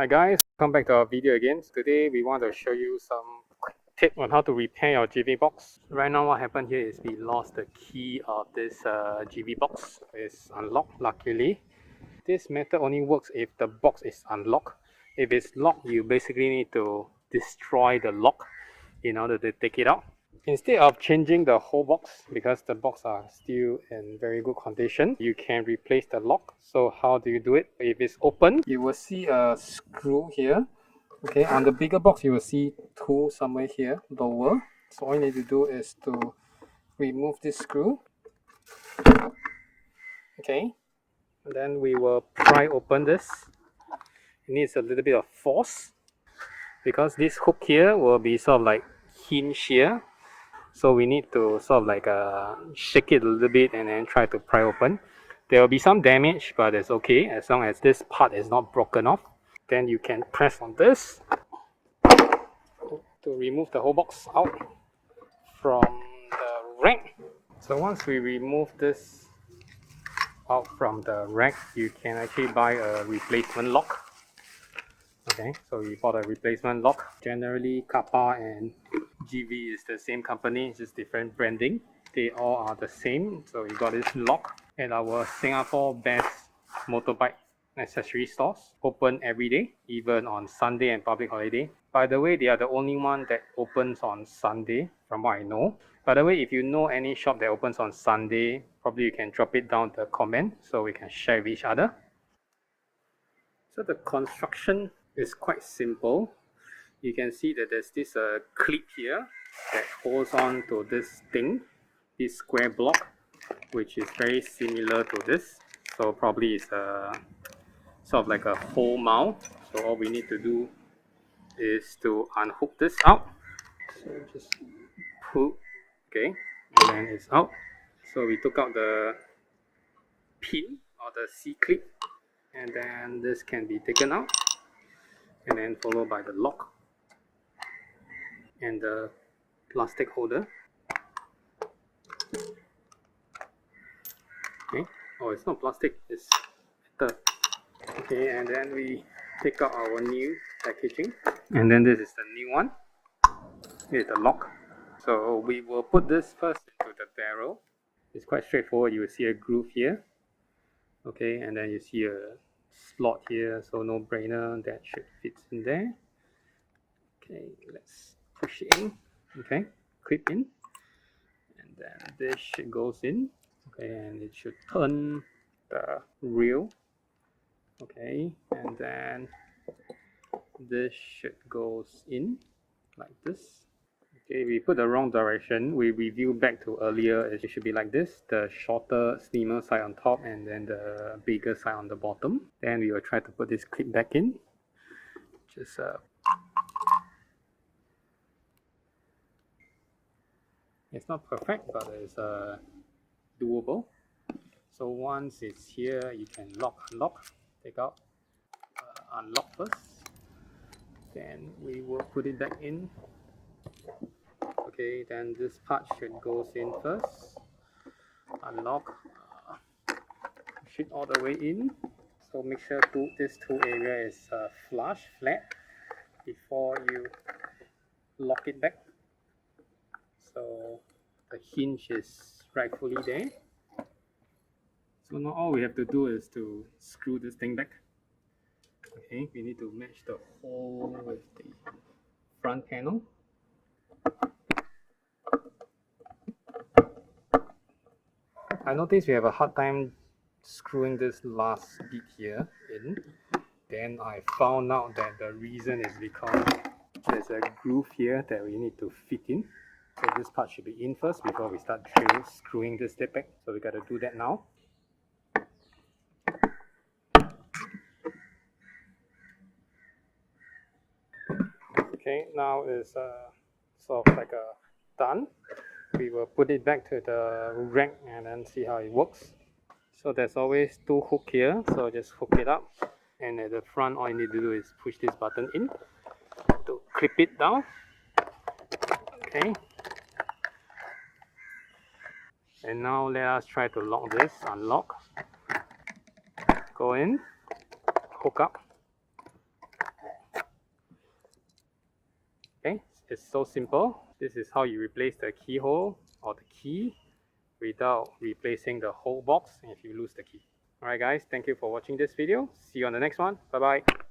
Hi guys, welcome back to our video again. Today we want to show you some quick tip on how to repair your Givi box. Right now what happened here is we lost the key of this Givi box. It's unlocked luckily. This method only works if the box is unlocked. If it's locked, you basically need to destroy the lock in order to take it out. Instead of changing the whole box, because the box are still in very good condition, you can replace the lock. So how do you do it? If it's open, you will see a screw here. Okay, on the bigger box you will see two somewhere here lower. So all you need to do is to remove this screw. Okay, and then we will pry open this. It needs a little bit of force because this hook here will be sort of like hinge here. So we need to sort of like shake it a little bit and then try to pry open. There will be some damage, but it's okay as long as this part is not broken off. Then you can press on this to remove the whole box out from the rack. So once we remove this out from the rack, you can actually buy a replacement lock. Okay, so we bought a replacement lock. Generally, Kappa and Givi is the same company, just different branding. They all are the same. So we got this lock at our Singapore best motorbike accessory stores. Open every day, even on Sunday and public holiday. By the way, they are the only one that opens on Sunday, from what I know. By the way, if you know any shop that opens on Sunday, probably you can drop it down the comment so we can share with each other. So the construction is quite simple. You can see that there's this clip here that holds on to this thing, this square block, which is very similar to this. So probably it's a sort of like a hole mount. So all we need to do is to unhook this out. So just pull, okay, and then it's out. So we took out the pin or the C-clip, and then this can be taken out, and then followed by the lock and the plastic holder. Okay, oh, it's not plastic, it's metal. Okay, and then we take out our new packaging, and then this is the new one with the lock. So we will put this first into the barrel. It's quite straightforward. You will see a groove here, okay, and then you see a slot here, so no brainer, that should fit in there. Okay, let's push it in. Okay, clip in, and then this shit goes in. Okay, and it should turn the reel. Okay, and then this shit goes in like this. Okay, we put the wrong direction. We review back to earlier. It should be like this: the shorter, slimmer side on top, and then the bigger side on the bottom. Then we will try to put this clip back in. Just it's not perfect, but it's doable. So once it's here, you can unlock, take out, unlock first. Then we will put it back in. Okay, then this part should go in first. Unlock, push it all the way in. So make sure this two area is flush, flat, before you lock it back. So the hinge is rightfully there. So now all we have to do is to screw this thing back. Okay, we need to match the hole with the front panel. I noticed we have a hard time screwing this last bit here in. Then I found out that the reason is because there's a groove here that we need to fit in. So this part should be in first before we start screwing this step back. So we got to do that now. Okay, now is sort of like done. We will put it back to the rack and then see how it works. So there's always two hooks here, so just hook it up, and at the front all you need to do is push this button in to clip it down. Okay, and now let us try to lock this. Unlock, go in, hook up, Okay, it's so simple. This is how you replace the keyhole or the key without replacing the whole box if you lose the key. Alright guys, thank you for watching this video. See you on the next one. Bye bye.